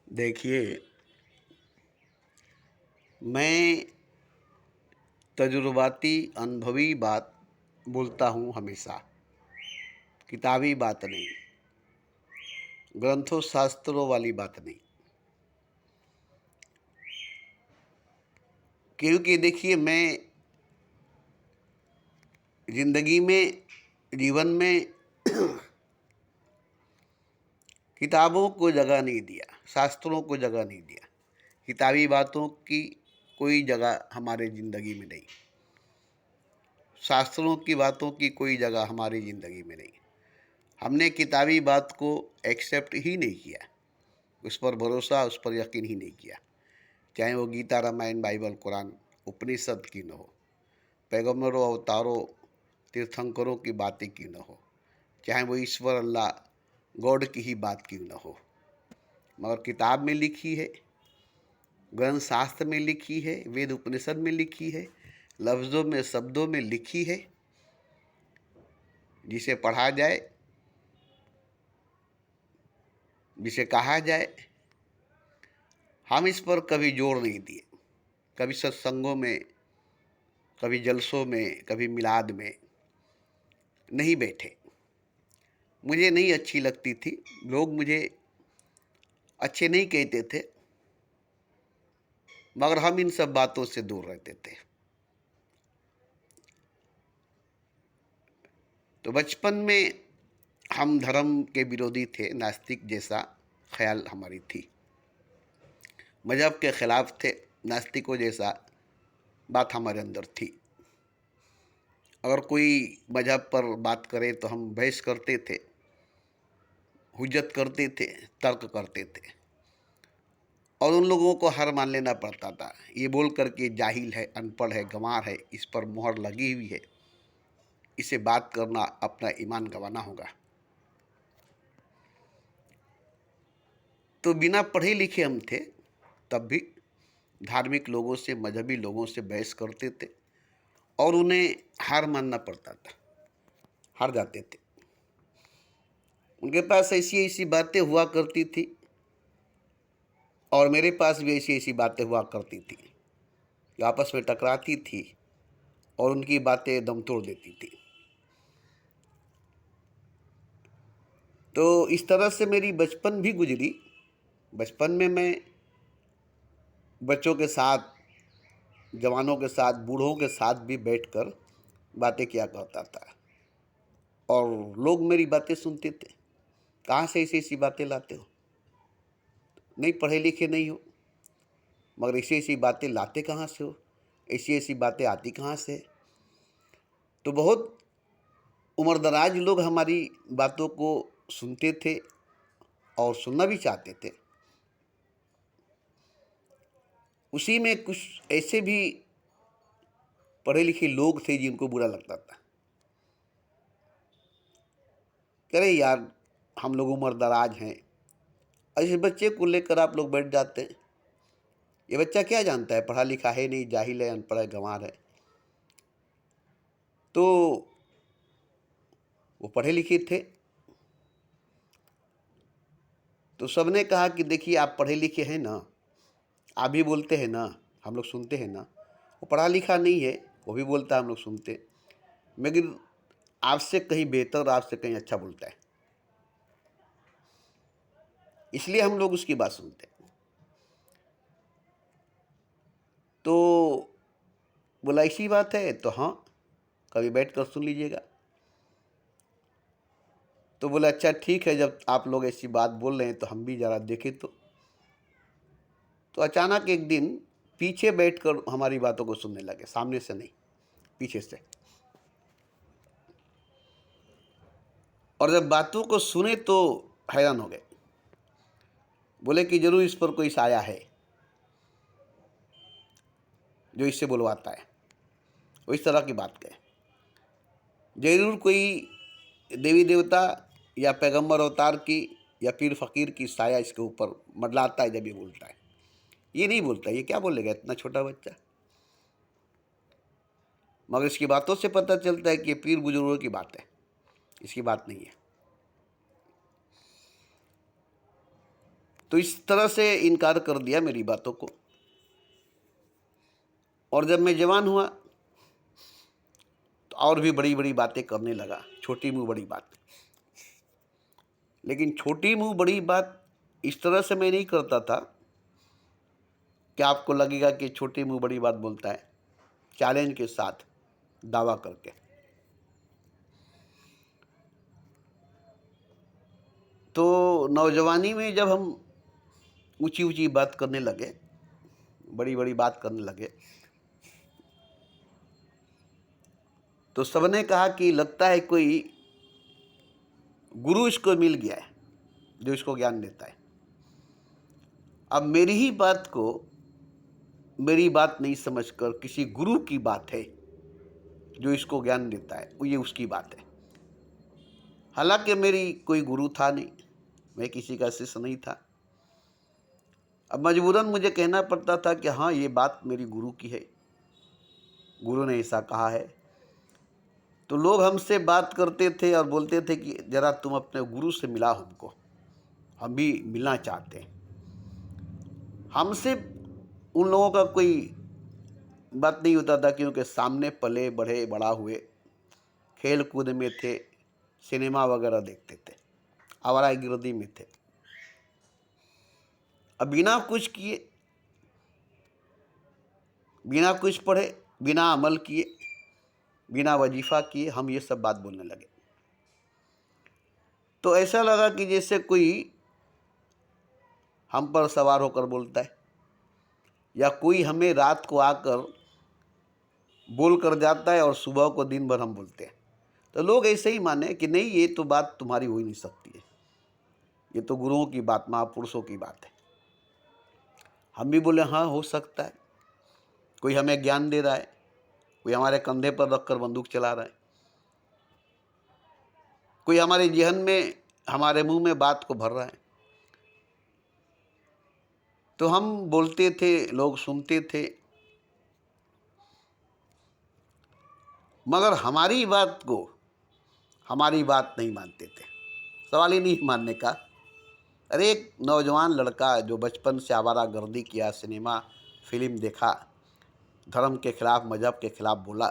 देखिए, मैं तजुर्बाती अनुभवी बात बोलता हूँ हमेशा, किताबी बात नहीं, ग्रंथों शास्त्रों वाली बात नहीं। क्योंकि देखिए, मैं ज़िंदगी में, जीवन में किताबों को जगह नहीं दिया, शास्त्रों को जगह नहीं दिया। किताबी बातों की कोई जगह हमारे ज़िंदगी में नहीं, शास्त्रों की बातों की कोई जगह हमारी ज़िंदगी में नहीं। हमने किताबी बात को एक्सेप्ट ही नहीं किया, उस पर भरोसा, उस पर यकीन ही नहीं किया। चाहे वो गीता, रामायण, बाइबल, कुरान, उपनिषद की न हो, पैगम्बरों, अवतारों, तीर्थंकरों की बातें क्यों न हो, चाहे वो ईश्वर, अल्लाह, गॉड की ही बात क्यों न हो, मगर किताब में लिखी है, ग्रंथ शास्त्र में लिखी है, वेद उपनिषद में लिखी है, लफ्ज़ों में, शब्दों में लिखी है, जिसे पढ़ा जाए, जिसे कहा जाए। हम इस पर कभी जोर नहीं दिए, कभी सत्संगों में, कभी जलसों में, कभी मिलाद में नहीं बैठे। मुझे नहीं अच्छी लगती थी, लोग मुझे अच्छे नहीं कहते थे, मगर हम इन सब बातों से दूर रहते थे। तो बचपन में हम धर्म के विरोधी थे, नास्तिक जैसा ख्याल हमारी थी, मजहब के खिलाफ थे, नास्तिकों जैसा बात हमारे अंदर थी। अगर कोई मजहब पर बात करे तो हम बहस करते थे, हुज्जत करते थे, तर्क करते थे, और उन लोगों को हार मान लेना पड़ता था, ये बोल कर के जाहिल है, अनपढ़ है, गंवार है, इस पर मोहर लगी हुई है, इसे बात करना अपना ईमान गंवाना होगा। तो बिना पढ़े लिखे हम थे, तब भी धार्मिक लोगों से, मजहबी लोगों से बहस करते थे, और उन्हें हार मानना पड़ता था, हार जाते थे। उनके पास ऐसी ऐसी बातें हुआ करती थी, और मेरे पास भी ऐसी ऐसी बातें हुआ करती थी, जो आपस में टकराती थी और उनकी बातें दम तोड़ देती थी। तो इस तरह से मेरी बचपन भी गुजरी। बचपन में मैं बच्चों के साथ, जवानों के साथ, बूढ़ों के साथ भी बैठकर बातें किया करता था, और लोग मेरी बातें सुनते थे। कहाँ से ऐसी ऐसी बातें लाते हो, नहीं पढ़े लिखे नहीं हो, मगर ऐसी ऐसी बातें लाते कहाँ से हो, ऐसी ऐसी बातें आती कहाँ से? तो बहुत उम्रदराज लोग हमारी बातों को सुनते थे और सुनना भी चाहते थे। उसी में कुछ ऐसे भी पढ़े लिखे लोग थे जिनको बुरा लगता था। कह रहे यार, हम लोग उम्रदराज हैं, ऐसे बच्चे को लेकर आप लोग बैठ जाते हैं। ये बच्चा क्या जानता है, पढ़ा लिखा है नहीं, जाहिल है, अनपढ़ है, गंवार है। तो वो पढ़े लिखे थे, तो सबने कहा कि देखिए, आप पढ़े लिखे हैं ना, आप भी बोलते हैं ना, हम लोग सुनते हैं ना। वो पढ़ा लिखा नहीं है, वो भी बोलता है, हम लोग सुनते हैं, मगर आपसे कहीं बेहतर, आपसे कहीं अच्छा बोलता है, इसलिए हम लोग उसकी बात सुनते हैं। तो बोला ऐसी बात है, तो हाँ, कभी बैठ कर सुन लीजिएगा। तो बोला अच्छा ठीक है, जब आप लोग ऐसी बात बोल रहे हैं तो हम भी ज़रा देखें। तो अचानक एक दिन पीछे बैठकर हमारी बातों को सुनने लगे, सामने से नहीं, पीछे से। और जब बातों को सुने तो हैरान हो गए, बोले कि जरूर इस पर कोई साया है जो इससे बुलवाता है। वो इस तरह की बात कहे, जरूर कोई देवी देवता या पैगंबर अवतार की या पीर फकीर की साया इसके ऊपर मंडलाता है जब ये बोलता है। ये नहीं बोलता, ये क्या बोलेगा इतना छोटा बच्चा, मगर इसकी बातों से पता चलता है कि ये पीर बुजुर्गों की बात है, इसकी बात नहीं है। तो इस तरह से इनकार कर दिया मेरी बातों को। और जब मैं जवान हुआ तो और भी बड़ी बड़ी बातें करने लगा, छोटी मुँह बड़ी बात। लेकिन छोटी मुँह बड़ी बात इस तरह से मैं नहीं करता था कि आपको लगेगा कि छोटी मुँह बड़ी बात बोलता है, चैलेंज के साथ, दावा करके। तो नौजवानी में जब हम ऊंची ऊंची बात करने लगे, बड़ी बड़ी बात करने लगे, तो सबने कहा कि लगता है कोई गुरु इसको मिल गया है जो इसको ज्ञान देता है। अब मेरी ही बात को मेरी बात नहीं समझकर किसी गुरु की बात है जो इसको ज्ञान देता है, ये उसकी बात है। हालांकि मेरी कोई गुरु था नहीं, मैं किसी का शिष्य नहीं था। अब मजबूरन मुझे कहना पड़ता था कि हाँ, ये बात मेरी गुरु की है, गुरु ने ऐसा कहा है। तो लोग हमसे बात करते थे और बोलते थे कि ज़रा तुम अपने गुरु से मिला हमको, हम भी मिलना चाहते हैं। हमसे उन लोगों का कोई बात नहीं होता था, क्योंकि सामने पले बढ़े बड़ा हुए, खेल कूद में थे, सिनेमा वगैरह देखते थे, आवारागर्दी में थे। अब बिना कुछ किए, बिना कुछ पढ़े, बिना अमल किए, बिना वजीफ़ा किए हम ये सब बात बोलने लगे। तो ऐसा लगा कि जैसे कोई हम पर सवार होकर बोलता है, या कोई हमें रात को आकर बोल कर जाता है और सुबह को दिन भर हम बोलते हैं। तो लोग ऐसे ही माने कि नहीं, ये तो बात तुम्हारी हो ही नहीं सकती है, ये तो गुरुओं की बात, महापुरुषों की बात है। हम भी बोले हाँ, हो सकता है, कोई हमें ज्ञान दे रहा है, कोई हमारे कंधे पर रखकर बंदूक चला रहा है, कोई हमारे जहन में, हमारे मुंह में बात को भर रहा है। तो हम बोलते थे, लोग सुनते थे, मगर हमारी बात को, हमारी बात नहीं मानते थे। सवाल ही नहीं मानने का। अरे एक नौजवान लड़का जो बचपन से आवारागर्दी किया, सिनेमा फिल्म देखा, धर्म के खिलाफ, मजहब के खिलाफ बोला,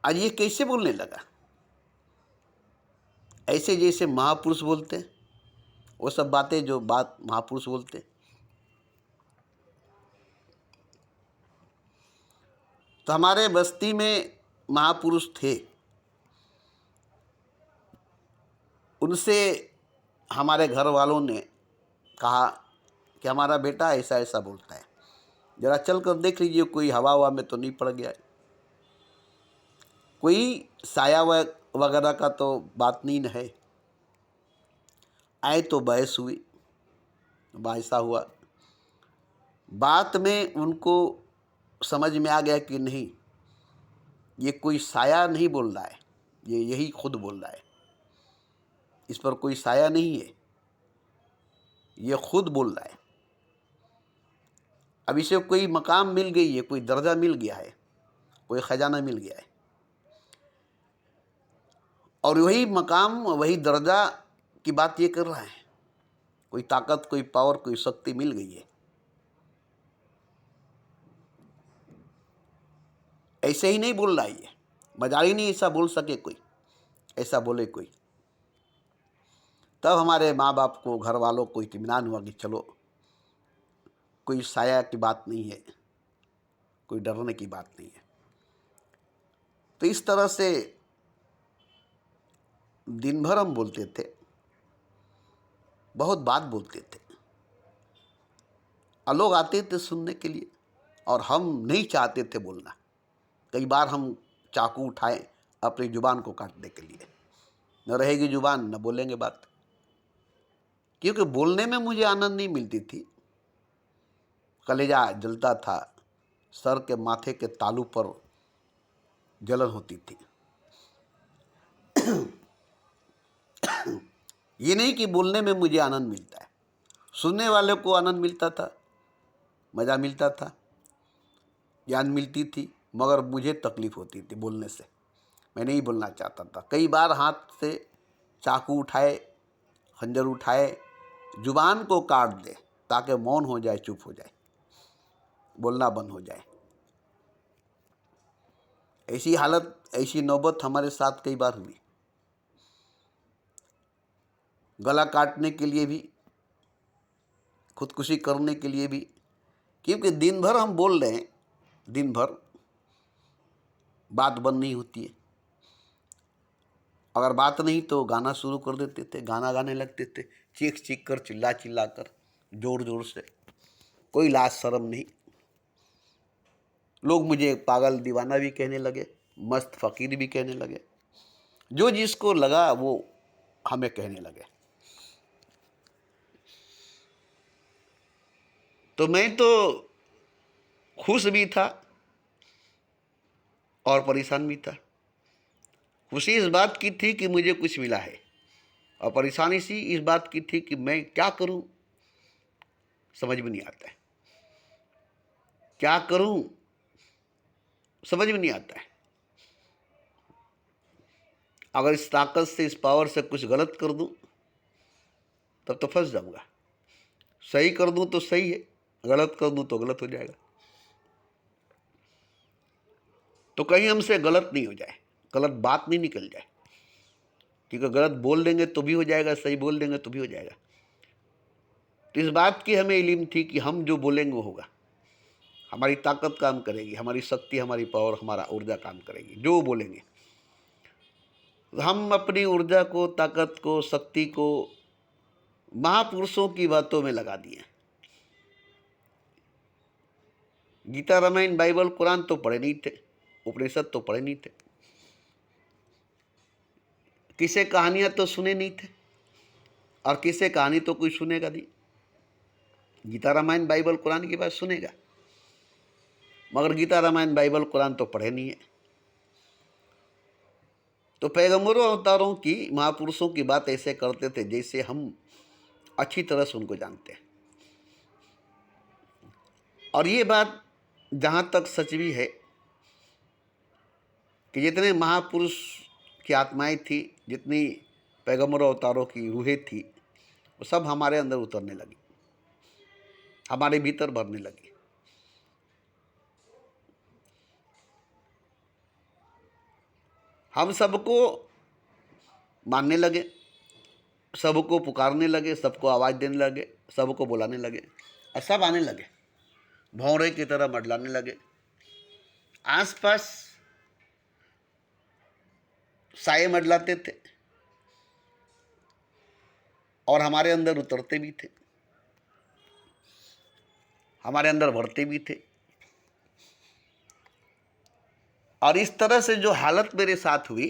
आज ये कैसे बोलने लगा? ऐसे जैसे महापुरुष बोलते हैं, वो सब बातें जो बात महापुरुष बोलते हैं। तो हमारे बस्ती में महापुरुष थे, उनसे हमारे घर वालों ने कहा कि हमारा बेटा ऐसा ऐसा बोलता है, ज़रा चल कर देख लीजिए, कोई हवा हवा में तो नहीं पड़ गया है, कोई साया वगैरह का तो बात नहीं है। आए तो बहस हुई, ऐसा हुआ, बात में उनको समझ में आ गया कि नहीं, ये कोई साया नहीं बोल रहा है, ये यही खुद बोल रहा है, इस पर कोई साया नहीं है, ये खुद बोल रहा है। अब इसे कोई मकाम मिल गई है, कोई दर्जा मिल गया है, कोई खजाना मिल गया है, और वही मकाम, वही दर्जा की बात ये कर रहा है। कोई ताकत, कोई पावर, कोई शक्ति मिल गई है। ऐसे ही नहीं बोल रहा है, ये मजाल ही नहीं ऐसा बोल सके कोई, ऐसा बोले कोई। तब हमारे माँ बाप को, घर वालों को इत्मीनान हुआ कि चलो, कोई साया की बात नहीं है, कोई डरने की बात नहीं है। तो इस तरह से दिन भर हम बोलते थे, बहुत बात बोलते थे, और लोग आते थे सुनने के लिए, और हम नहीं चाहते थे बोलना। कई बार हम चाकू उठाए अपनी जुबान को काटने के लिए, न रहेगी जुबान, न बोलेंगे बात, क्योंकि बोलने में मुझे आनंद नहीं मिलती थी। कलेजा जलता था, सर के माथे के तालू पर जलन होती थी। ये नहीं कि बोलने में मुझे आनंद मिलता है, सुनने वाले को आनंद मिलता था, मज़ा मिलता था, ज्ञान मिलती थी, मगर मुझे तकलीफ़ होती थी बोलने से। मैं नहीं बोलना चाहता था। कई बार हाथ से चाकू उठाए, खंजर उठाए, जुबान को काट दे ताकि मौन हो जाए, चुप हो जाए, बोलना बंद हो जाए। ऐसी हालत, ऐसी नौबत हमारे साथ कई बार हुई। गला काटने के लिए भी, खुदकुशी करने के लिए भी, क्योंकि दिन भर हम बोल रहे हैं, दिन भर बात बंद नहीं होती है। अगर बात नहीं तो गाना शुरू कर देते थे, गाना गाने लगते थे, चीख चीख कर, चिल्ला चिल्ला कर, जोर जोर से, कोई लाज शर्म नहीं। लोग मुझे पागल दीवाना भी कहने लगे, मस्त फकीर भी कहने लगे, जो जिसको लगा वो हमें कहने लगे। तो मैं तो खुश भी था और परेशान भी था। खुशी इस बात की थी कि मुझे कुछ मिला है, और परेशानी सी इस बात की थी कि मैं क्या करूं, समझ में नहीं आता है। क्या करूं समझ में नहीं आता है। अगर इस ताकत से, इस पावर से कुछ गलत कर दूं तब तो फंस जाऊंगा। सही कर दूं तो सही है, गलत कर दूं तो गलत हो जाएगा। तो कहीं हमसे गलत नहीं हो जाए, गलत बात नहीं निकल जाए, क्योंकि गलत बोल देंगे तो भी हो जाएगा, सही बोल देंगे तो भी हो जाएगा। तो इस बात की हमें इल्म थी कि हम जो बोलेंगे वो होगा। हमारी ताकत काम करेगी, हमारी शक्ति, हमारी पावर, हमारा ऊर्जा काम करेगी, जो बोलेंगे। हम अपनी ऊर्जा को, ताकत को, शक्ति को महापुरुषों की बातों में लगा दिए। गीता, रामायण, बाइबल, कुरान तो पढ़े नहीं थे, उपनिषद तो पढ़े नहीं थे, किसे कहानियां तो सुने नहीं थे, और किसे कहानी तो कोई सुनेगा नहीं। गीता, रामायण, बाइबल, कुरान की बात सुनेगा, मगर गीता, रामायण, बाइबल, कुरान तो पढ़े नहीं है। तो पैगंबरों, अवतारों की, महापुरुषों की बात ऐसे करते थे जैसे हम अच्छी तरह से उनको जानते हैं। और ये बात जहाँ तक सच भी है कि जितने महापुरुष की आत्माएं थी, जितनी पैगंबरों, अवतारों की रूहें थी, वो सब हमारे अंदर उतरने लगी, हमारे भीतर भरने लगी। हम सबको मानने लगे, सबको पुकारने लगे, सबको आवाज़ देने लगे, सबको बुलाने लगे, और सब आने लगे, भौरे की तरह मंडलाने लगे। आसपास साए मंडलाते थे और हमारे अंदर उतरते भी थे, हमारे अंदर भरते भी थे। और इस तरह से जो हालत मेरे साथ हुई,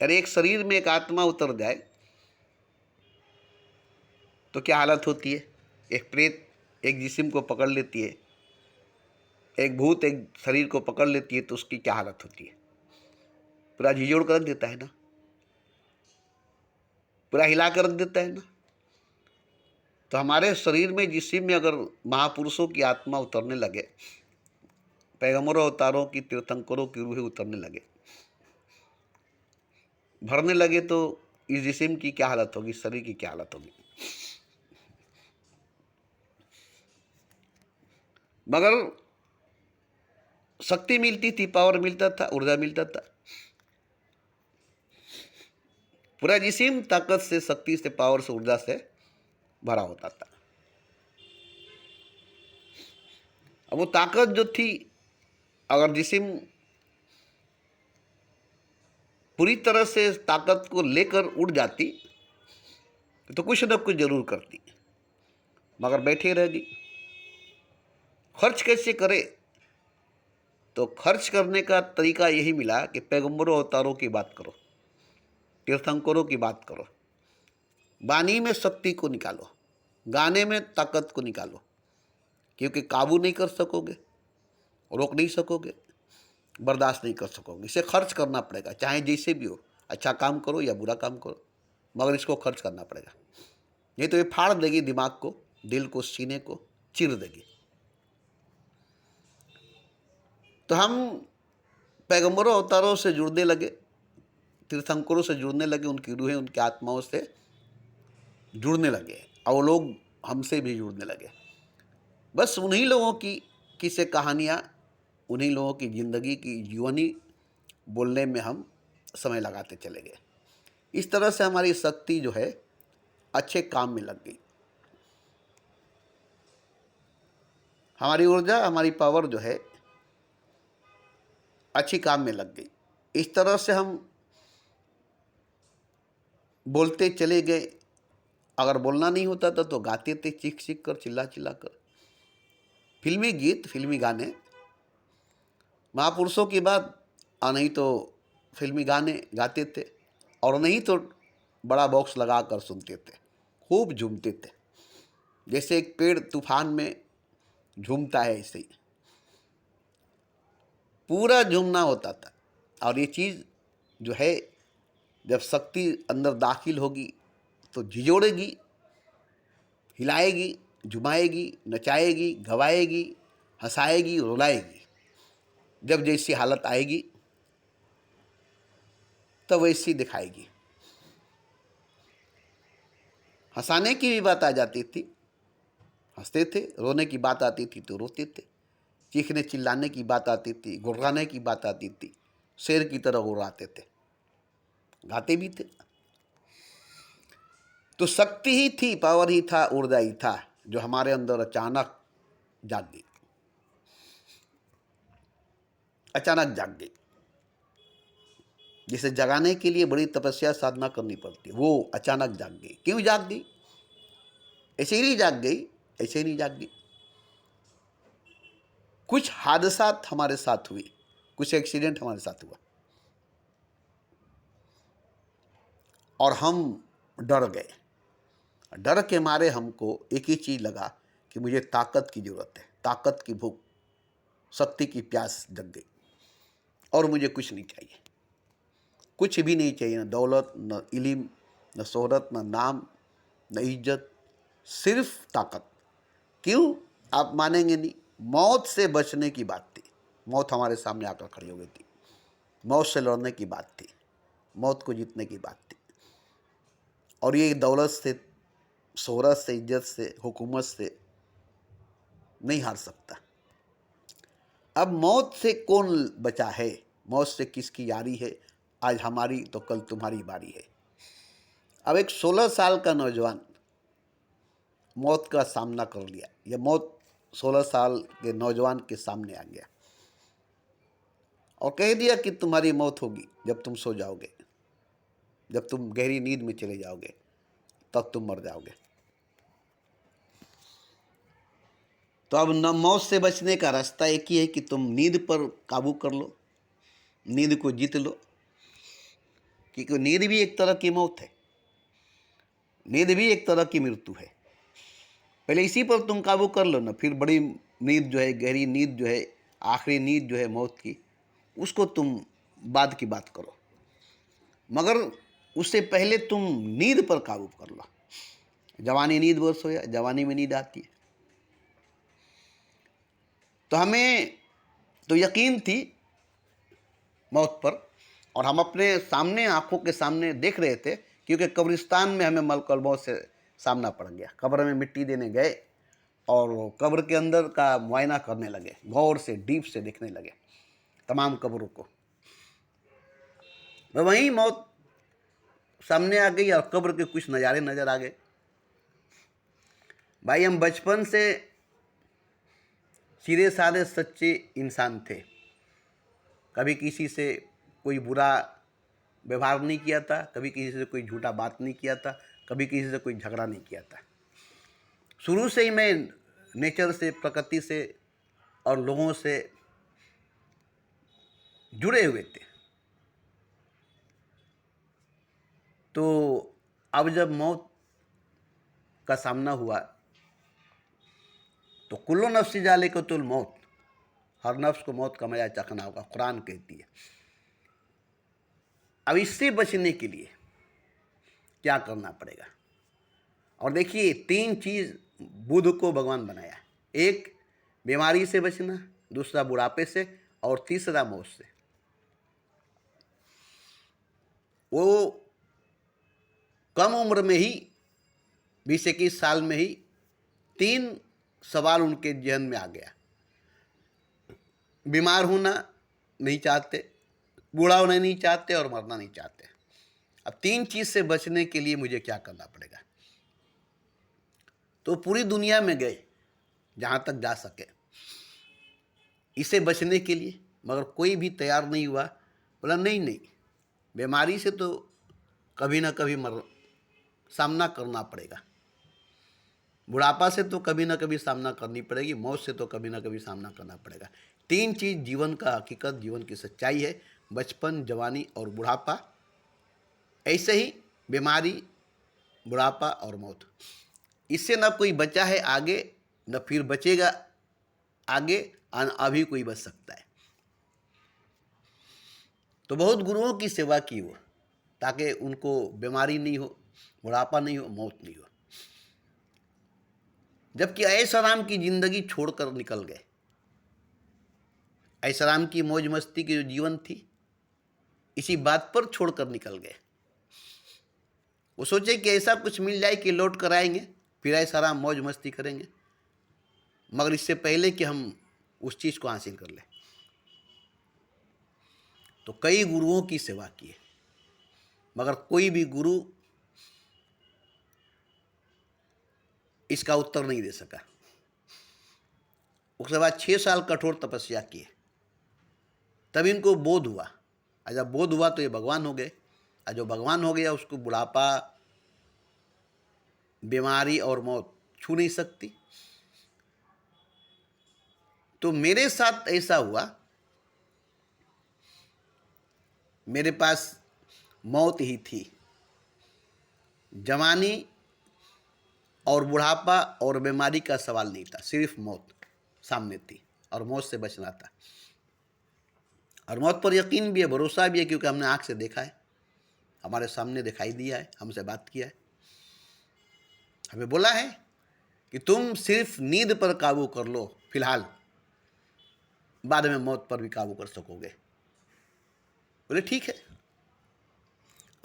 अरे एक शरीर में एक आत्मा उतर जाए तो क्या हालत होती है। एक प्रेत एक जिस्म को पकड़ लेती है, एक भूत एक शरीर को पकड़ लेती है, तो उसकी क्या हालत होती है। पूरा झिझोड़ कर रख देता है ना, पूरा हिला कर रख देता है ना। तो हमारे शरीर में, जिस्म में अगर महापुरुषों की आत्मा उतरने लगे, पैगंबरों, अवतारों की, तीर्थंकरों की रूहें उतरने लगे, भरने लगे, तो इस जिस्म की क्या हालत होगी, शरीर की क्या हालत होगी। मगर शक्ति मिलती थी, पावर मिलता था, ऊर्जा मिलता था, पूरा जिस्म ताकत से, शक्ति से, पावर से, ऊर्जा से भरा होता था। अब वो ताकत जो थी, अगर जिस्म पूरी तरह से ताकत को लेकर उड़ जाती तो कुछ न कुछ जरूर करती, मगर बैठे रहेगी। खर्च कैसे करे, तो खर्च करने का तरीका यही मिला कि पैगंबरों, अवतारों की बात करो, तीर्थंकरों की बात करो, वाणी में शक्ति को निकालो, गाने में ताकत को निकालो, क्योंकि काबू नहीं कर सकोगे, रोक नहीं सकोगे, बर्दाश्त नहीं कर सकोगे। इसे खर्च करना पड़ेगा, चाहे जैसे भी हो, अच्छा काम करो या बुरा काम करो, मगर इसको खर्च करना पड़ेगा, नहीं तो ये फाड़ देगी दिमाग को, दिल को, सीने को चीर देगी। तो हम पैगंबरों, अवतारों से जुड़ने लगे, तीर्थंकरों से जुड़ने लगे, उनकी रूहें, उनकी आत्माओं से जुड़ने लगे और वो लोग हमसे भी जुड़ने लगे। बस उन्हीं लोगों की किस्से कहानियाँ, उन्हीं लोगों की ज़िंदगी की जीवनी बोलने में हम समय लगाते चले गए। इस तरह से हमारी शक्ति जो है अच्छे काम में लग गई। हमारी ऊर्जा, हमारी पावर जो है अच्छी काम में लग गई। इस तरह से हम बोलते चले गए। अगर बोलना नहीं होता था तो गाते थे चीख चीख कर, चिल्ला चिल्ला कर। फिल्मी गीत, फिल्मी गाने महापुरुषों की बात, और नहीं तो फिल्मी गाने गाते थे, और नहीं तो बड़ा बॉक्स लगा कर सुनते थे, खूब झूमते थे। जैसे एक पेड़ तूफान में झूमता है, ऐसे ही पूरा झूमना होता था। और ये चीज़ जो है, जब शक्ति अंदर दाखिल होगी तो झिझोड़ेगी, हिलाएगी, झुमाएगी, नचाएगी, गवाएगी, हंसाएगी, रुलाएगी। जब जैसी हालत आएगी तब वैसी दिखाएगी। हंसाने की भी बात आ जाती थी, हंसते थे। रोने की बात आती थी तो रोते थे। चीखने चिल्लाने की बात आती थी, गुर्राने की बात आती थी, शेर की तरह गुर्राते थे, गाते भी थे। तो शक्ति ही थी, पावर ही था, ऊर्जा ही था, जो हमारे अंदर अचानक जाग गई। अचानक जाग गई। जिसे जगाने के लिए बड़ी तपस्या साधना करनी पड़ती, वो अचानक जाग गई। क्यों जाग गई? ऐसे ही नहीं जाग गई, ऐसे ही नहीं जाग गई। कुछ हादसात हमारे साथ हुई, कुछ एक्सीडेंट हमारे साथ हुआ, और हम डर गए। डर के मारे हमको एक ही चीज़ लगा कि मुझे ताकत की ज़रूरत है, ताकत की भूख, शक्ति की प्यास जग गई, और मुझे कुछ नहीं चाहिए, कुछ भी नहीं चाहिए। न दौलत, न इल्म, न शोहरत, न नाम, न इज्जत, सिर्फ ताकत। क्यों? आप मानेंगे नहीं, मौत से बचने की बात थी। मौत हमारे सामने आकर खड़ी हो गई थी। मौत से लड़ने की बात थी, मौत को जीतने की बात थी। और ये दौलत से, शोहरत से, इज्जत से, हुकूमत से नहीं हार सकता। अब मौत से कौन बचा है? मौत से किसकी यारी है? आज हमारी तो कल तुम्हारी बारी है। अब एक 16 साल का नौजवान मौत का सामना कर लिया। यह मौत 16 साल के नौजवान के सामने आ गया और कह दिया कि तुम्हारी मौत होगी जब तुम सो जाओगे, जब तुम गहरी नींद में चले जाओगे तब तुम मर जाओगे। तो अब न मौत से बचने का रास्ता एक ही है कि तुम नींद पर काबू कर लो, नींद को जीत लो, क्योंकि नींद भी एक तरह की मौत है, नींद भी एक तरह की मृत्यु है। पहले इसी पर तुम काबू कर लो ना, फिर बड़ी नींद जो है, गहरी नींद जो है, आखिरी नींद जो है मौत की, उसको तुम बाद की बात करो, मगर उससे पहले तुम नींद पर काबू कर लो। जवानी नींद पर सोया, जवानी में नींद आती है। तो हमें तो यकीन थी मौत पर, और हम अपने सामने, आंखों के सामने देख रहे थे, क्योंकि कब्रिस्तान में हमें मलकुल मौत से सामना पड़ गया। कब्र में मिट्टी देने गए और कब्र के अंदर का मुआयना करने लगे, गौर से, डीप से देखने लगे तमाम कब्रों को। वहीं मौत सामने आ गई और कब्र के कुछ नज़ारे नज़र आ गए। भाई, हम बचपन से सीधे साधे सच्चे इंसान थे, कभी किसी से कोई बुरा व्यवहार नहीं किया था, कभी किसी से कोई झूठा बात नहीं किया था, कभी किसी से कोई झगड़ा नहीं किया था। शुरू से ही मैं नेचर से, प्रकृति से और लोगों से जुड़े हुए थे। तो अब जब मौत का सामना हुआ तो कुल्लो नफ्सी जालिकतुल मौत, हर नफ्स को मौत का मजा चखना होगा, कुरान कहती है। अब इससे बचने के लिए क्या करना पड़ेगा? और देखिए, 3 चीज़ बुद्ध को भगवान बनाया। एक, बीमारी से बचना, दूसरा बुढ़ापे से, और तीसरा मौत से। वो कम उम्र में ही 20-21 साल में ही 3 सवाल उनके जहन में आ गया। बीमार होना नहीं चाहते, बूढ़ा होना नहीं चाहते और मरना नहीं चाहते। अब 3 चीज़ से बचने के लिए मुझे क्या करना पड़ेगा? तो पूरी दुनिया में गए जहाँ तक जा सके इससे बचने के लिए, मगर कोई भी तैयार नहीं हुआ। बोला नहीं नहीं, बीमारी से तो कभी ना कभी सामना करना पड़ेगा, बुढ़ापा से तो कभी ना कभी सामना करनी पड़ेगी, मौत से तो कभी ना कभी सामना करना पड़ेगा। 3 चीज़ जीवन का हकीकत, जीवन की सच्चाई है, बचपन, जवानी और बुढ़ापा। ऐसे ही बीमारी, बुढ़ापा और मौत, इससे न कोई बचा है आगे, न फिर बचेगा आगे, अभी कोई बच सकता है। तो बहुत गुरुओं की सेवा की वो, ताकि उनको बीमारी नहीं हो, बुढ़ापा नहीं हो, मौत नहीं हो। जबकि ऐशोआराम की जिंदगी छोड़कर निकल गए। ऐशोआराम की मौज मस्ती की जो जीवन थी, इसी बात पर छोड़कर निकल गए। वो सोचे कि ऐसा कुछ मिल जाए कि लौट कर आएंगे, फिर ऐशोआराम मौज मस्ती करेंगे, मगर इससे पहले कि हम उस चीज़ को हासिल कर लें। तो कई गुरुओं की सेवा की है, मगर कोई भी गुरु इसका उत्तर नहीं दे सका। उसके बाद 6 साल कठोर तपस्या किए, तब इनको बोध हुआ। और जब बोध हुआ तो ये भगवान हो गए। और जो भगवान हो गया उसको बुढ़ापा, बीमारी और मौत छू नहीं सकती। तो मेरे साथ ऐसा हुआ, मेरे पास मौत ही थी, जवानी और बुढ़ापा और बीमारी का सवाल नहीं था, सिर्फ मौत सामने थी और मौत से बचना था। और मौत पर यकीन भी है, भरोसा भी है, क्योंकि हमने आँख से देखा है, हमारे सामने दिखाई दिया है, हमसे बात किया है। हमें बोला है कि तुम सिर्फ नींद पर काबू कर लो फिलहाल, बाद में मौत पर भी काबू कर सकोगे। बोले ठीक है।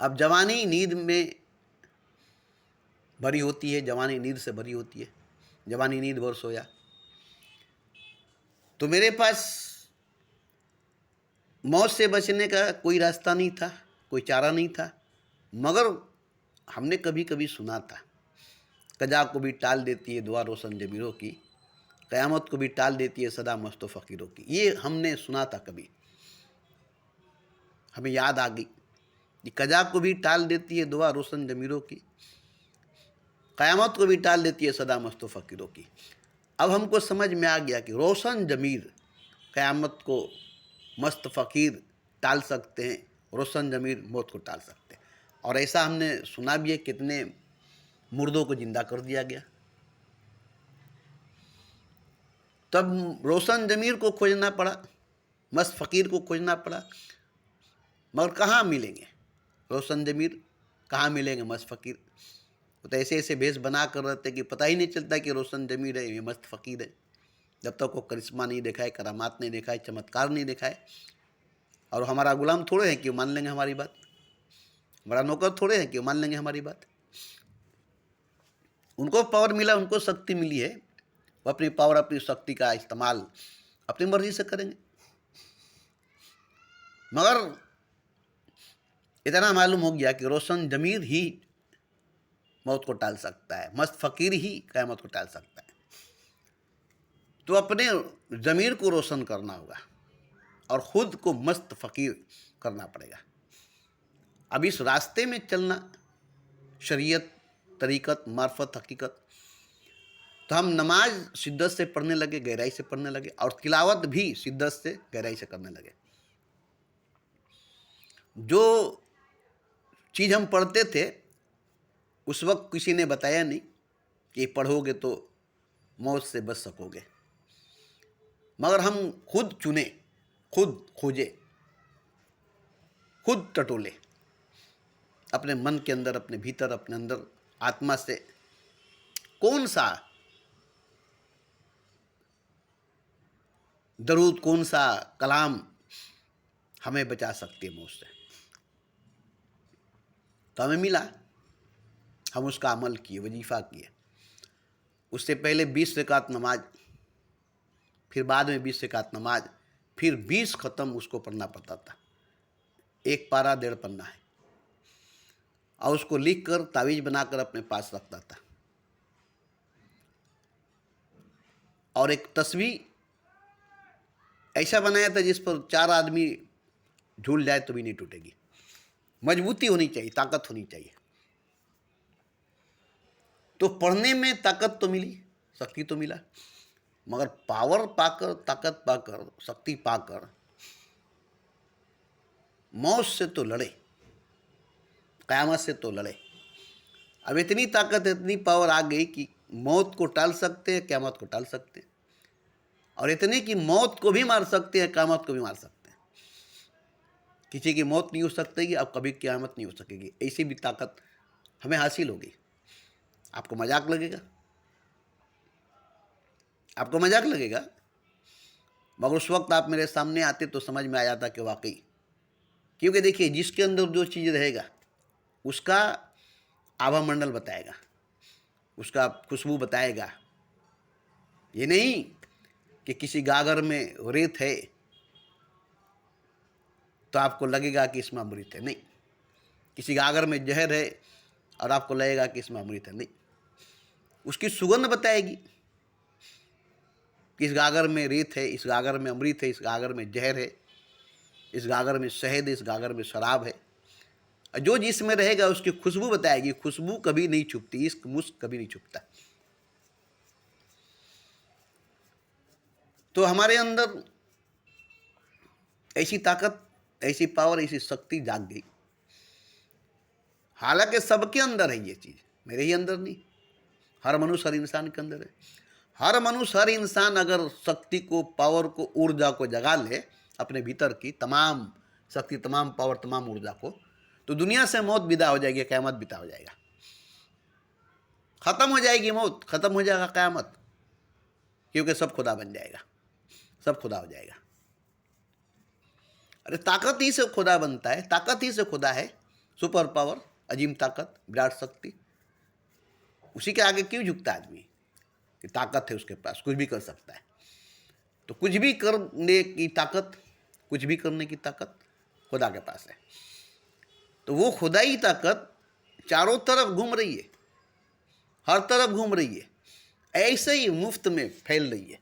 अब जवानी नींद में भरी होती है, जवानी नींद से भरी होती है। जवानी नींद भर सोया, तो मेरे पास मौत से बचने का कोई रास्ता नहीं था, कोई चारा नहीं था। मगर हमने कभी कभी सुना था, कजा को भी टाल देती है दुआ रोशन जमीरों की, क़यामत को भी टाल देती है सदा मस्त फ़कीरों की। ये हमने सुना था कभी, हमें याद आ गई कि कजा को भी टाल देती है दुआ रोशन जमीरों की, क़यामत को भी टाल देती है सदा मस्त फ़कीरों की। अब हमको समझ में आ गया कि रोशन जमीर क़यामत को मस्त फ़कीर टाल सकते हैं, रोशन जमीर मौत को टाल सकते हैं। और ऐसा हमने सुना भी है, कितने मुर्दों को जिंदा कर दिया गया। तब रोशन जमीर को खोजना पड़ा, मस्त फ़कीर को खोजना पड़ा, मगर कहाँ मिलेंगे रोशन जमीर, कहाँ मिलेंगे मस्त फ़कीर। तो ऐसे ऐसे भेष बना कर रहते कि पता ही नहीं चलता कि रोशन जमीर है, ये मस्त फ़कीर है। जब तक वो करिश्मा नहीं दिखाए, करामात नहीं दिखाए, चमत्कार नहीं दिखाए। और हमारा गुलाम थोड़े हैं कि मान लेंगे हमारी बात, हमारा नौकर थोड़े हैं कि मान लेंगे हमारी बात। उनको पावर मिला, उनको शक्ति मिली है, वो अपनी पावर, अपनी शक्ति का इस्तेमाल अपनी मर्जी से करेंगे। मगर इतना मालूम हो गया कि रोशन जमीर ही मौत को टाल सकता है, मस्त फ़कीर ही क़यामत को टाल सकता है। तो अपने ज़मीर को रोशन करना होगा और ख़ुद को मस्त फ़कीर करना पड़ेगा। अब इस रास्ते में चलना, शरीयत, तरीक़त, मार्फत, हकीकत। तो हम नमाज शिद्दत से पढ़ने लगे, गहराई से पढ़ने लगे, और तिलावत भी शिद्दत से गहराई से करने लगे। जो चीज़ हम पढ़ते थे उस वक्त किसी ने बताया नहीं कि पढ़ोगे तो मौत से बच सकोगे, मगर हम खुद चुने, खुद खोजे, खुद टटोले, अपने मन के अंदर, अपने भीतर, अपने अंदर आत्मा से कौन सा दरूद, कौन सा कलाम हमें बचा सकती है मौत से। तो हमें मिला, हम उसका अमल किए, वजीफ़ा किए। उससे पहले 20 रकात नमाज, फिर बाद में 20 रकात नमाज, फिर 20 ख़त्म उसको पढ़ना पड़ता था। एक पारा 1.5 पन्ना है, और उसको लिख कर तावीज़ बनाकर अपने पास रखता था। और एक तस्वीर ऐसा बनाया था जिस पर 4 आदमी झूल जाए तो भी नहीं टूटेगी। मजबूती होनी चाहिए, ताकत होनी चाहिए। तो पढ़ने में ताकत तो मिली, शक्ति तो मिला, मगर पावर पाकर, ताकत पाकर, शक्ति पाकर मौत से तो लड़े, क़यामत से तो लड़े। अब इतनी ताकत, इतनी पावर आ गई कि मौत को टाल सकते हैं, क़यामत को टाल सकते हैं, और इतनी कि मौत को भी मार सकते हैं, क़यामत को भी मार सकते हैं। किसी की मौत नहीं हो सकती, अब कभी क़यामत नहीं हो सकेगी। ऐसी भी ताकत हमें हासिल हो गई। आपको मजाक लगेगा, आपको मजाक लगेगा, मगर उस वक्त आप मेरे सामने आते तो समझ में आ जाता कि वाकई, क्योंकि देखिए, जिसके अंदर जो चीज़ रहेगा उसका आभा मंडल बताएगा, उसका खुशबू बताएगा। ये नहीं कि किसी गागर में रेत है तो आपको लगेगा कि इसमें अमृत है, नहीं। किसी गागर में जहर है और आपको लगेगा कि इसमें अमृत है, नहीं। उसकी सुगंध बताएगी कि इस गागर में रेत है, इस गागर में अमृत है, इस गागर में जहर है, इस गागर में शहद है, इस गागर में शराब है। जो जिसमें रहेगा उसकी खुशबू बताएगी। खुशबू कभी नहीं छुपती, इश्क मुश्क कभी नहीं छुपता। तो हमारे अंदर ऐसी ताकत, ऐसी पावर, ऐसी शक्ति जाग गई। हालांकि सबके अंदर है ये चीज़, मेरे ही अंदर नहीं, हर मनुष्य, हर इंसान के अंदर है। हर मनुष्य, हर इंसान अगर शक्ति को, पावर को, ऊर्जा को जगा ले, अपने भीतर की तमाम शक्ति, तमाम पावर, तमाम ऊर्जा को, तो दुनिया से मौत विदा हो जाएगी, क़यामत विदा हो जाएगा। ख़त्म हो जाएगी मौत, ख़त्म हो जाएगा क़यामत, क्योंकि सब खुदा बन जाएगा, सब खुदा हो जाएगा। अरे ताकत ही से खुदा बनता है, ताकत ही से खुदा है। सुपर पावर, अजीम ताकत, विराट शक्ति, उसी के आगे क्यों झुकता आदमी कि ताकत है उसके पास, कुछ भी कर सकता है। तो कुछ भी करने की ताकत, कुछ भी करने की ताकत खुदा के पास है। तो वो खुदाई ताकत चारों तरफ घूम रही है, हर तरफ घूम रही है, ऐसे ही मुफ्त में फैल रही है।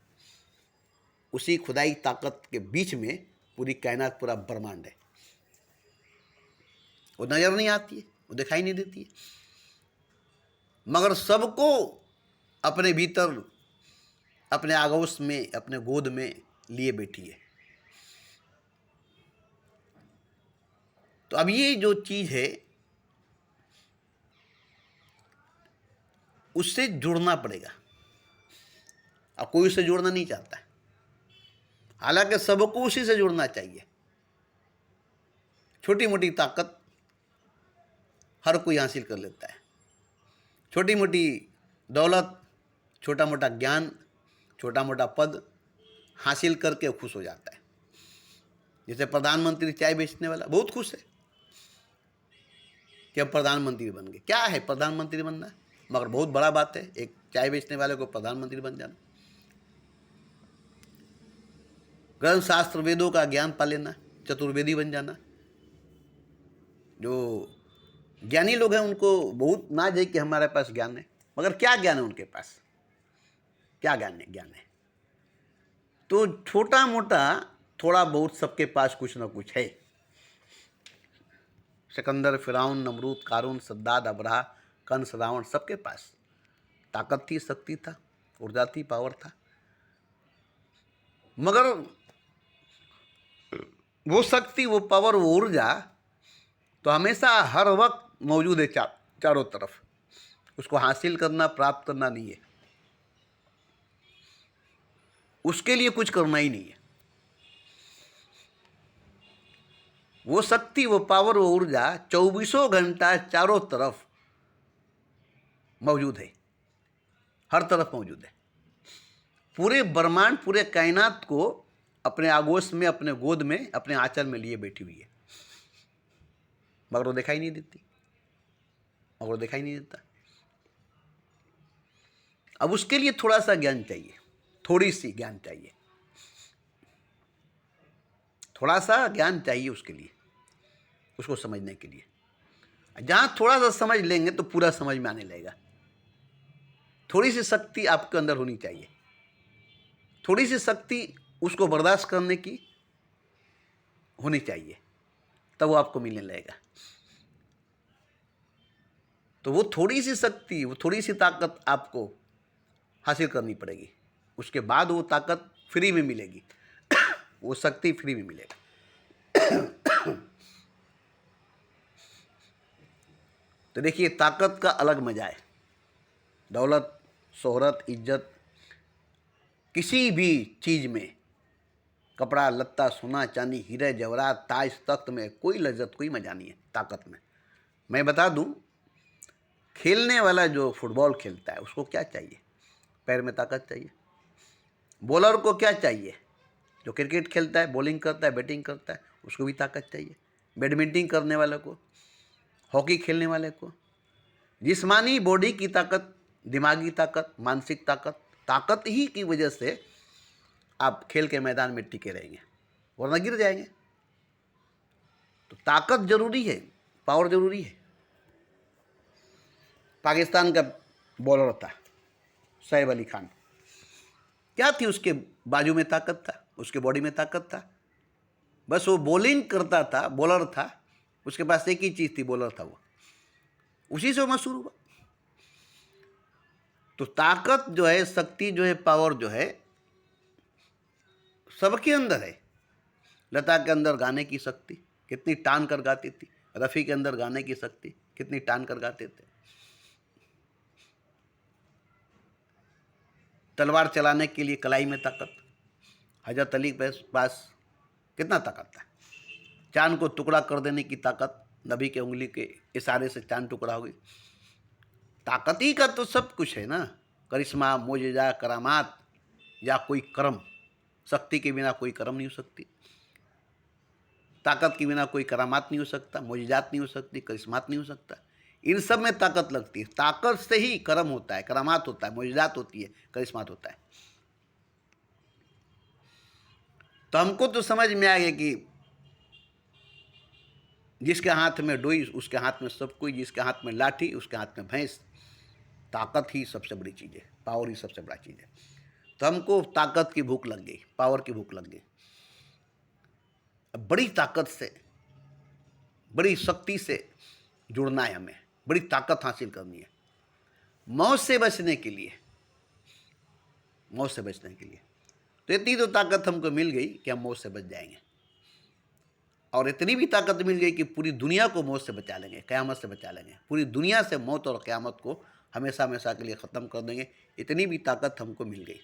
उसी खुदाई ताकत के बीच में पूरी कायनात, पूरा ब्रह्मांड है। वो नजर नहीं आती है, वो दिखाई नहीं देती है, मगर सबको अपने भीतर, अपने आगोश में, अपने गोद में लिए बैठी है। तो अब ये जो चीज़ है, उससे जुड़ना पड़ेगा। अब कोई उससे जुड़ना नहीं चाहता है, हालांकि सबको उसी से जुड़ना चाहिए। छोटी मोटी ताकत हर कोई हासिल कर लेता है, छोटी मोटी दौलत, छोटा मोटा ज्ञान, छोटा मोटा पद हासिल करके खुश हो जाता है। जैसे प्रधानमंत्री चाय बेचने वाला बहुत खुश है कि अब प्रधानमंत्री बन गए। क्या है प्रधानमंत्री बनना, मगर बहुत बड़ा बात है एक चाय बेचने वाले को प्रधानमंत्री बन जाना। ग्रंथ शास्त्र वेदों का ज्ञान पा लेना, चतुर्वेदी बन जाना। जो ज्ञानी लोग हैं उनको बहुत नाज है कि हमारे पास ज्ञान है, मगर क्या ज्ञान है उनके पास, क्या ज्ञान है। तो छोटा मोटा थोड़ा बहुत सबके पास कुछ ना कुछ है। सिकंदर, फिरौन, नमरूद, कारून, सद्दाद, अबरहा, कंस, रावण, सबके पास ताकत थी, शक्ति था, ऊर्जा थी, पावर था, मगर वो शक्ति, वो पावर, वो ऊर्जा तो हमेशा हर वक्त मौजूद है चारों तरफ। उसको हासिल करना, प्राप्त करना नहीं है, उसके लिए कुछ करना ही नहीं है। वो शक्ति, वो पावर, वो ऊर्जा 24 घंटा चारों तरफ मौजूद है, हर तरफ मौजूद है। पूरे ब्रह्मांड, पूरे कायनात को अपने आगोश में, अपने गोद में, अपने आंचल में लिए बैठी हुई है, मगर वो दिखाई नहीं देती, मगर वो दिखाई नहीं देता। अब उसके लिए थोड़ा सा ज्ञान चाहिए, थोड़ी सी ज्ञान चाहिए, थोड़ा सा ज्ञान चाहिए उसके लिए, उसको समझने के लिए। जहाँ थोड़ा सा समझ लेंगे तो पूरा समझ में आने लगेगा। थोड़ी सी शक्ति आपके अंदर होनी चाहिए, थोड़ी सी शक्ति उसको बर्दाश्त करने की होनी चाहिए, तब वो आपको मिलने लगेगा। तो वो थोड़ी सी शक्ति, वो थोड़ी सी ताकत आपको हासिल करनी पड़ेगी, उसके बाद वो ताकत फ्री में मिलेगी वो शक्ति फ्री में मिलेगा। तो देखिए, ताकत का अलग मजा है। दौलत, शोहरत, इज्जत, किसी भी चीज़ में, कपड़ा लत्ता, सोना चांदी, हीरे जवाहरात, ताज तख्त में कोई लज्जत, कोई मजा नहीं है ताकत में। मैं बता दूं, खेलने वाला जो फुटबॉल खेलता है उसको क्या चाहिए? पैर में ताकत चाहिए। बॉलर को क्या चाहिए? जो क्रिकेट खेलता है, बॉलिंग करता है, बैटिंग करता है, उसको भी ताकत चाहिए। बैडमिंटन करने वाले को, हॉकी खेलने वाले को, जिस्मानी बॉडी की ताकत, दिमागी ताकत, मानसिक ताकत, ताकत ही की वजह से आप खेल के मैदान में टिके रहेंगे, वरना गिर जाएंगे। तो ताकत जरूरी है, पावर जरूरी है। पाकिस्तान का बॉलर था सैफ अली खान, क्या थी उसके बाजू में ताकत था, उसके बॉडी में ताकत था, बस वो बॉलिंग करता था, बॉलर था, उसके पास एक ही चीज़ थी, बॉलर था वो, उसी से वो मशहूर हुआ। तो ताकत जो है, शक्ति जो है, पावर जो है, सबके अंदर है। लता के अंदर गाने की शक्ति, कितनी टान कर गाती थी। रफ़ी के अंदर गाने की शक्ति, कितनी टान कर गाते थे। तलवार चलाने के लिए कलाई में ताकत, हजरत अली के पास कितना ताकत था। चांद को टुकड़ा कर देने की ताकत, नबी के उंगली के इशारे से चांद टुकड़ा हो गई। ताकत ही का तो सब कुछ है ना, करिश्मा, मोजेजा, करामात या कोई कर्म। शक्ति के बिना कोई कर्म नहीं हो सकती, ताकत के बिना कोई करामात नहीं हो सकता, मोजेजात नहीं हो सकती, करिश्मात नहीं हो सकता। इन सब में ताकत लगती है। ताकत से ही कर्म होता है, करामात होता है, मोजेजात होती है, करिश्मात होता है। तो हमको तो समझ में आ गया कि जिसके हाथ में डोई उसके हाथ में सब कोई, जिसके हाथ में लाठी उसके हाथ में भैंस। ताकत ही सबसे बड़ी चीज़ है, पावर ही सबसे बड़ा चीज़ है। तो हमको ताकत की भूख लग गई, पावर की भूख लग गई। अब बड़ी ताकत से, बड़ी शक्ति से जुड़ना है हमें, बड़ी ताकत हासिल करनी है मौत से बचने के लिए, मौत से बचने के लिए। तो इतनी तो ताकत हमको मिल गई कि हम मौत से बच जाएंगे, और इतनी भी ताकत मिल गई कि पूरी दुनिया को मौत से बचा लेंगे, क़यामत से बचा लेंगे। पूरी दुनिया से मौत और क़यामत को हमेशा हमेशा के लिए ख़त्म कर देंगे। इतनी भी ताकत हमको मिल गई,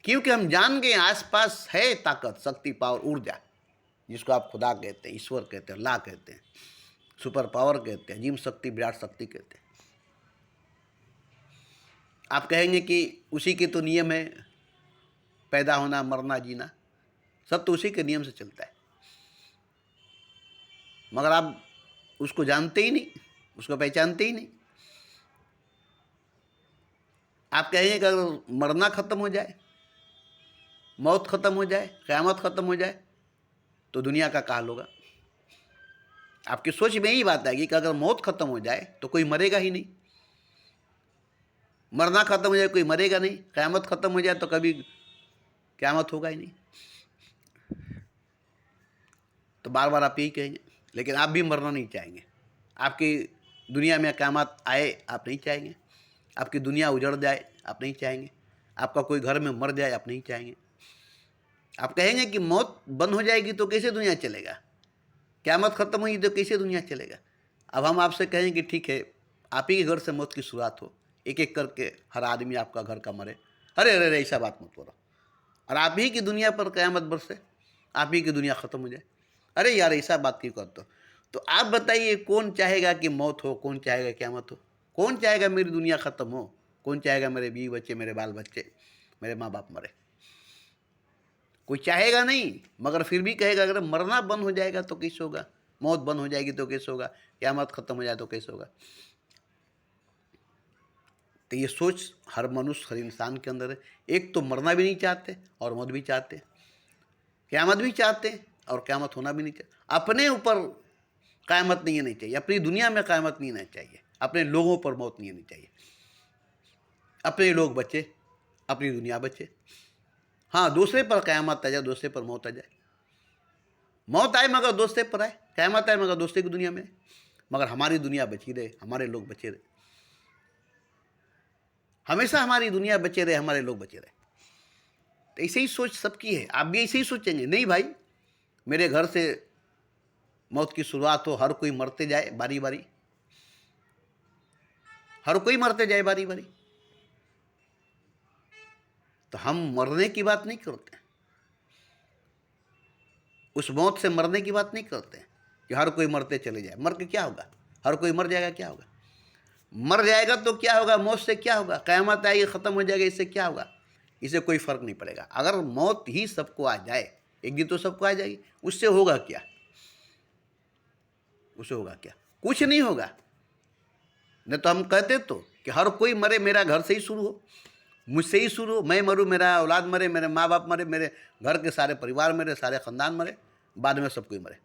क्योंकि हम जान गए आसपास है ताकत, शक्ति, पावर, ऊर्जा, जिसको आप खुदा कहते हैं, ईश्वर कहते हैं, अल्लाह कहते हैं, सुपर पावर कहते हैं, जीव शक्ति, विराट शक्ति कहते हैं। आप कहेंगे कि उसी के तो नियम है, पैदा होना, मरना, जीना, सब तो उसी के नियम से चलता है। मगर आप उसको जानते ही नहीं, उसको पहचानते ही नहीं। आप कहेंगे कि अगर मरना खत्म हो जाए, मौत खत्म हो जाए, क़यामत खत्म हो जाए, तो दुनिया का काल होगा। आपकी सोच में यही बात आएगी कि अगर मौत खत्म हो जाए तो कोई मरेगा ही नहीं, मरना खत्म हो जाए कोई मरेगा नहीं, क़यामत खत्म हो जाए तो कभी क़यामत होगा ही नहीं। तो बार बार आप यही कहेंगे, लेकिन आप भी मरना नहीं चाहेंगे। आपकी दुनिया में क़यामत आए आप नहीं चाहेंगे, आपकी दुनिया उजड़ जाए आप नहीं चाहेंगे, आपका कोई घर में मर जाए आप नहीं चाहेंगे। आप कहेंगे कि मौत बंद हो जाएगी तो कैसे दुनिया चलेगा, क़यामत खत्म हुई तो कैसे दुनिया चलेगा। अब हम आपसे कहेंगे कि ठीक है, आप ही के घर से मौत की शुरुआत हो, एक एक करके हर आदमी आपका घर का मरे। अरे अरे अरे, ऐसा बात मत बोलो, और आप ही की दुनिया पर क़यामत बरसे, आप ही की दुनिया ख़त्म हो जाए। अरे यार, ऐसा बात क्यों करते हो? तो आप बताइए, कौन चाहेगा कि मौत हो, कौन चाहेगा क़यामत हो? कौन चाहेगा मेरी दुनिया ख़त्म हो? कौन चाहेगा मेरे बीवी बच्चे, मेरे बाल बच्चे, मेरे माँ बाप मरे? कोई चाहेगा नहीं, मगर फिर भी कहेगा अगर मरना बंद हो जाएगा तो कैसे होगा, मौत बंद हो जाएगी तो कैसे होगा, क़यामत ख़त्म हो जाए तो कैसे होगा। तो ये सोच हर मनुष्य, हर इंसान के अंदर है। एक तो मरना भी नहीं चाहते और मौत भी चाहते, क़यामत भी चाहते और क़यामत होना भी नहीं चाहते। अपने ऊपर क़यामत नहीं आनी चाहिए, अपनी दुनिया में क़यामत नहीं आना चाहिए, अपने लोगों पर मौत नहीं आनी चाहिए। अपने लोग बचे, अपनी दुनिया बचे। हाँ, दूसरे पर क़यामत आ जाए, दूसरे पर मौत आ जाए, मौत आए मगर दूसरे पर आए, क़यामत आए मगर दूसरे की दुनिया में, मगर हमारी दुनिया बची रहे, हमारे लोग बचे रहे, हमेशा हमारी दुनिया बचे रहे, हमारे लोग बचे रहे। तो ऐसे ही सोच सबकी है। आप भी ऐसे ही सोचेंगे, नहीं भाई मेरे घर से मौत की शुरुआत हो, हर कोई मरते जाए बारी बारी, हर कोई मरते जाए बारी बारी। तो हम मरने की बात नहीं करते, उस मौत से मरने की बात नहीं करते कि हर कोई मरते चले जाए। मर के क्या होगा? हर कोई मर जाएगा, क्या होगा? मर जाएगा तो क्या होगा? मौत से क्या होगा? क़यामत आएगी, ख़त्म हो जाएगा, इससे क्या होगा? इससे कोई फ़र्क नहीं पड़ेगा। अगर मौत ही सबको आ जाए, एक दिन तो सबको आ जाएगी, उससे होगा क्या? उससे होगा क्या? कुछ नहीं होगा। नहीं तो हम कहते तो कि हर कोई मरे, मेरा घर से ही शुरू हो, मुझसे ही शुरू हो, मैं मरूँ, मेरा औलाद मरे, मेरे माँ बाप मरे, मेरे घर के सारे परिवार मरे, सारे ख़ानदान मरे, बाद में सब कोई मरे।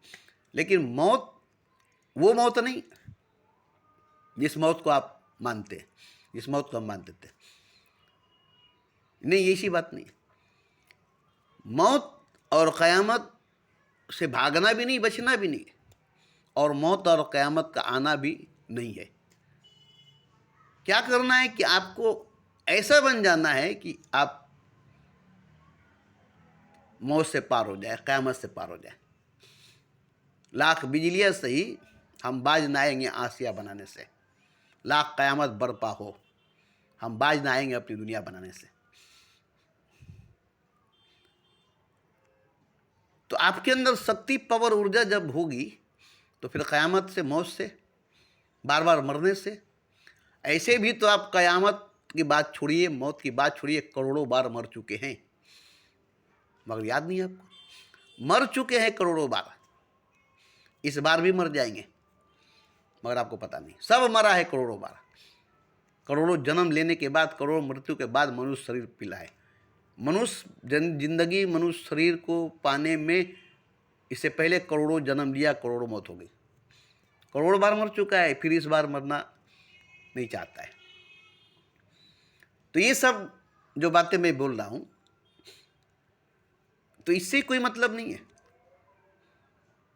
लेकिन मौत वो मौत नहीं जिस मौत को आप मानते हैं, जिस मौत को हम मानते थे। नहीं, ऐसी बात नहीं। मौत और क़यामत से भागना भी नहीं, बचना भी नहीं, और मौत और क़यामत का आना भी नहीं है। क्या करना है कि आपको ऐसा बन जाना है कि आप मौत से पार हो जाए, क़यामत से पार हो जाए। लाख बिजलियाँ सही हम बाज ना आएंगे आसिया बनाने से, लाख क़यामत बरपा हो हम बाज ना आएंगे अपनी दुनिया बनाने से। तो आपके अंदर शक्ति, पावर, ऊर्जा जब होगी तो फिर क़यामत से, मौत से, बार बार मरने से, ऐसे भी तो आप क़यामत की बात छोड़िए, मौत की बात छोड़िए, करोड़ों बार मर चुके हैं, मगर याद नहीं है आपको। मर चुके हैं करोड़ों बार, इस बार भी मर जाएंगे, मगर आपको पता नहीं। सब मरा है करोड़ों बार, करोड़ों जन्म लेने के बाद, करोड़ों मृत्यु के बाद मनुष्य शरीर मिला है। मनुष्य जिंदगी, मनुष्य शरीर को पाने में इससे पहले करोड़ों जन्म लिया, करोड़ों मौत हो गई, करोड़ों बार मर चुका है, फिर इस बार मरना नहीं चाहता है। तो ये सब जो बातें मैं बोल रहा हूं, तो इससे कोई मतलब नहीं है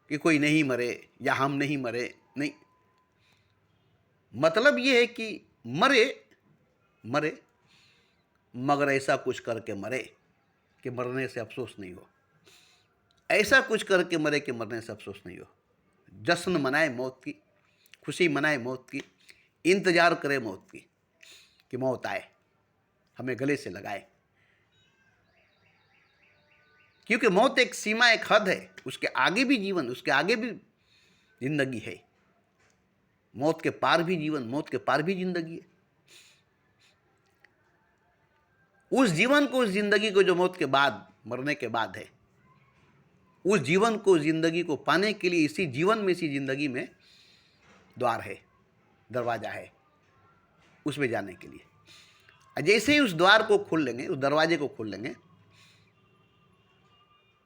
कि कोई नहीं मरे या हम नहीं मरे, नहीं। मतलब ये है कि मरे मरे, मगर ऐसा कुछ करके मरे कि मरने से अफसोस नहीं हो, ऐसा कुछ करके मरे कि मरने से अफसोस नहीं हो। जश्न मनाए मौत की, खुशी मनाए मौत की, इंतजार करे मौत की कि मौत आए, हमें गले से लगाए। क्योंकि मौत एक सीमा, एक हद है, उसके आगे भी जीवन, उसके आगे भी जिंदगी है। मौत के पार भी जीवन, मौत के पार भी जिंदगी है। उस जीवन को, उस जिंदगी को जो मौत के बाद, मरने के बाद है, उस जीवन को, जिंदगी को पाने के लिए इसी जीवन में, इसी जिंदगी में द्वार है, दरवाजा है उसमें जाने के लिए। जैसे ही उस द्वार को खोल लेंगे, उस दरवाजे को खोल लेंगे,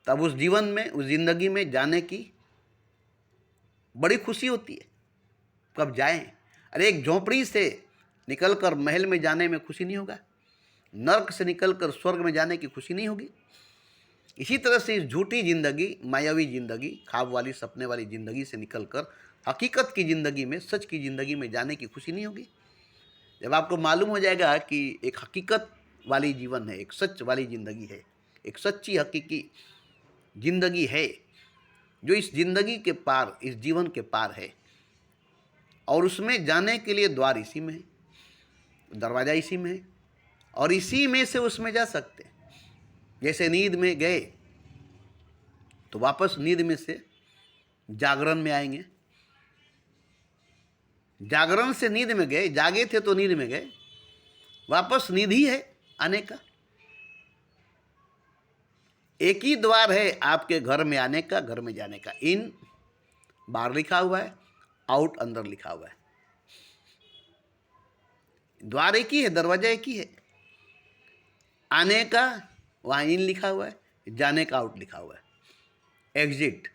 तब उस जीवन में, उस जिंदगी में जाने की बड़ी खुशी होती है। कब जाएं? अरे एक झोंपड़ी से निकलकर महल में जाने में खुशी नहीं होगा? नर्क से निकलकर स्वर्ग में जाने की खुशी नहीं होगी? इसी तरह से इस झूठी जिंदगी, मायावी जिंदगी, ख्वाब वाली, सपने वाली जिंदगी से निकलकर हकीकत की जिंदगी में, सच की जिंदगी में जाने की खुशी नहीं होगी? जब आपको मालूम हो जाएगा कि एक हकीकत वाली जीवन है, एक सच वाली जिंदगी है, एक सच्ची हकीकी जिंदगी है जो इस जिंदगी के पार, इस जीवन के पार है, और उसमें जाने के लिए द्वार इसी में है, दरवाज़ा इसी में है, और इसी में से उसमें जा सकते हैं। जैसे नींद में गए तो वापस नींद में से जागरण में आएंगे, जागरण से नींद में गए, जागे थे तो नींद में गए, वापस नींद ही है आने का। एक ही द्वार है आपके घर में आने का, घर में जाने का। इन बाहर लिखा हुआ है, आउट अंदर लिखा हुआ है। द्वार एक ही है, दरवाजा एक ही है। आने का वहाँ इन लिखा हुआ है, जाने का आउट लिखा हुआ है, एग्जिट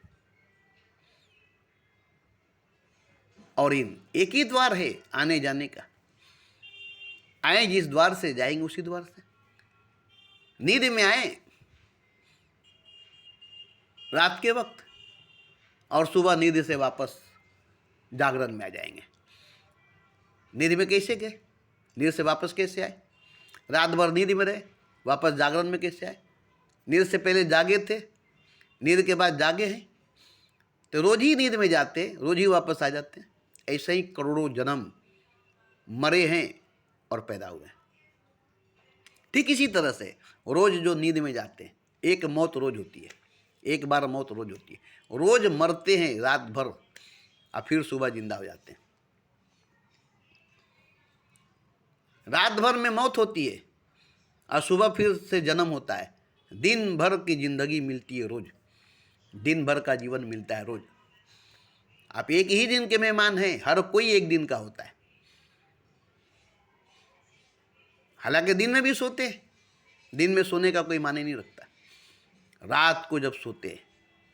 और इन। एक ही द्वार है आने जाने का। आए जिस द्वार से, जाएंगे उसी द्वार से। नींद में आए रात के वक्त और सुबह नींद से वापस जागरण में आ जाएंगे। नींद में कैसे गए, नींद से वापस कैसे आए? रात भर नींद में रहे, वापस जागरण में कैसे आए? नींद से पहले जागे थे, नींद के बाद जागे हैं, तो रोज ही नींद में जाते, रोज ही वापस आ जाते हैं। ऐसे ही करोड़ों जन्म मरे हैं और पैदा हुए हैं। ठीक इसी तरह से रोज जो नींद में जाते हैं, एक मौत रोज होती है, एक बार मौत रोज होती है। रोज मरते हैं रात भर और फिर सुबह जिंदा हो जाते हैं। रात भर में मौत होती है और सुबह फिर से जन्म होता है। दिन भर की जिंदगी मिलती है रोज, दिन भर का जीवन मिलता है रोज। आप एक ही दिन के मेहमान हैं, हर कोई एक दिन का होता है। हालांकि दिन में भी सोते हैं, दिन में सोने का कोई माने नहीं रखता। रात को जब सोते हैं,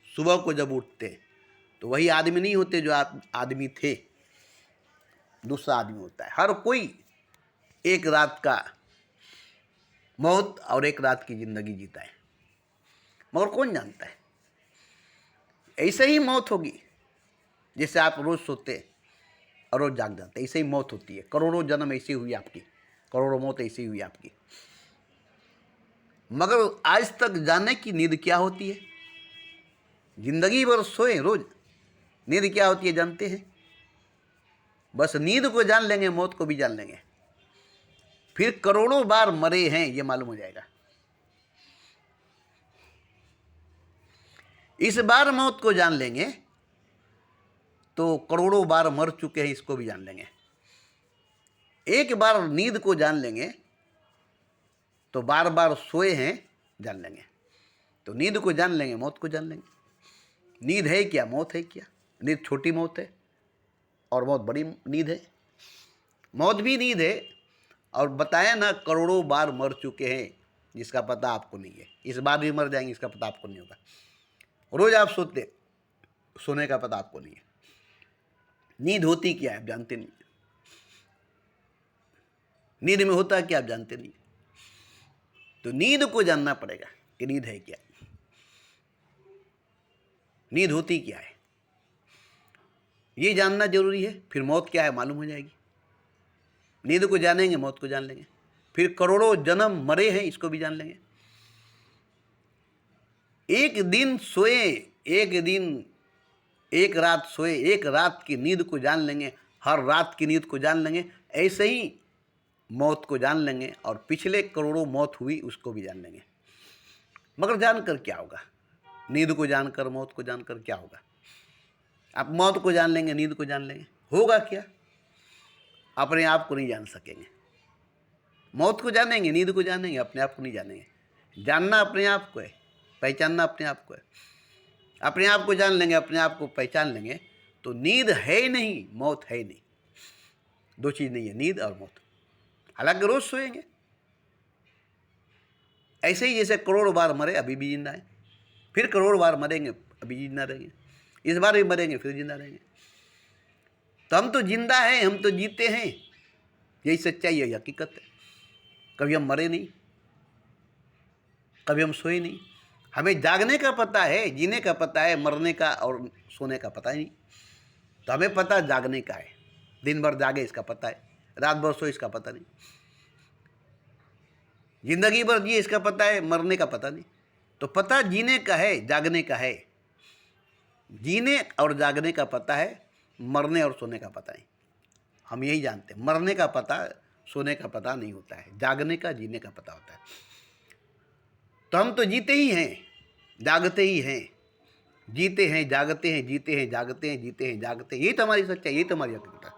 सुबह को जब उठते हैं, तो वही आदमी नहीं होते जो आप आदमी थे, दूसरा आदमी होता है। हर कोई एक रात का मौत और एक रात की जिंदगी जीता है, मगर कौन जानता है? ऐसे ही मौत होगी जैसे आप रोज सोते और रोज जाग जाते, ऐसे ही मौत होती है। करोड़ों जन्म ऐसी हुई आपकी, करोड़ों मौत ऐसी हुई आपकी। मगर आज तक जाने की नींद क्या होती है? जिंदगी भर सोए रोज, नींद क्या होती है जानते हैं? बस नींद को जान लेंगे, मौत को भी जान लेंगे, फिर करोड़ों बार मरे हैं ये मालूम हो जाएगा। इस बार मौत को जान लेंगे तो करोड़ों बार मर चुके हैं इसको भी जान लेंगे। एक बार नींद को जान लेंगे तो बार बार सोए हैं जान लेंगे। तो नींद को जान लेंगे, मौत को जान लेंगे। नींद है क्या, मौत है क्या? नींद छोटी मौत है और मौत बड़ी नींद है। मौत भी नींद है, और बताया ना करोड़ों बार मर चुके हैं जिसका पता आपको नहीं है। इस बार भी मर जाएंगे, इसका पता आपको नहीं होगा। रोज आप सोते, सोने का पता आपको नहीं है। नींद होती क्या है आप जानते नहीं, नींद में होता क्या आप जानते नहीं। तो नींद को जानना पड़ेगा कि नींद है क्या, नींद होती क्या है, ये जानना जरूरी है। फिर मौत क्या है मालूम हो जाएगी। नींद को जानेंगे, मौत को जान लेंगे, फिर करोड़ों जन्म मरे हैं इसको भी जान लेंगे। एक दिन सोए, एक दिन, एक रात सोए, एक रात की नींद को जान लेंगे, हर रात की नींद को जान लेंगे। ऐसे ही मौत को जान लेंगे और पिछले करोड़ों मौत हुई उसको भी जान लेंगे। मगर जानकर क्या होगा? नींद को जानकर, मौत को जानकर क्या होगा? आप मौत को जान लेंगे, नींद को जान लेंगे, होगा क्या? अपने आप को नहीं जान सकेंगे। मौत को जानेंगे, नींद को जानेंगे, अपने आप को नहीं जानेंगे। जानना अपने आप को है, पहचानना अपने आप को है। अपने आप को जान लेंगे, अपने आप को पहचान लेंगे, तो नींद है नहीं, मौत है नहीं। दो चीज़ नहीं है, नींद और मौत। हालांकि रोज सोएंगे। ऐसे ही जैसे करोड़ बार मरे अभी भी जिंदा है, फिर करोड़ बार मरेंगे अभी जिंदा रहेंगे, इस बार भी मरेंगे फिर जिंदा रहेंगे। तो हम तो जिंदा हैं, हम तो जीते हैं, यही सच्चाई है, हकीकत है। कभी हम मरे नहीं, कभी हम सोए नहीं। हमें जागने का पता है, जीने का पता है, मरने का और सोने का पता ही नहीं। तो हमें पता जागने का है, दिन भर जागे इसका पता है, रात भर सोए इसका पता नहीं, जिंदगी भर जिए इसका पता है, मरने का पता नहीं। तो पता जीने का है, जागने का है। जीने और जागने का पता है, मरने और सोने का पता नहीं। हम यही जानते हैं, मरने का पता, सोने का पता नहीं होता है, जागने का, जीने का पता होता है। तो हम तो जीते ही हैं, जागते ही हैं, जीते हैं, जागते हैं, जीते हैं, जागते हैं, जीते हैं, जागते हैं। यही तो हमारी सच्चाई, यही तो हमारी हकीकत है।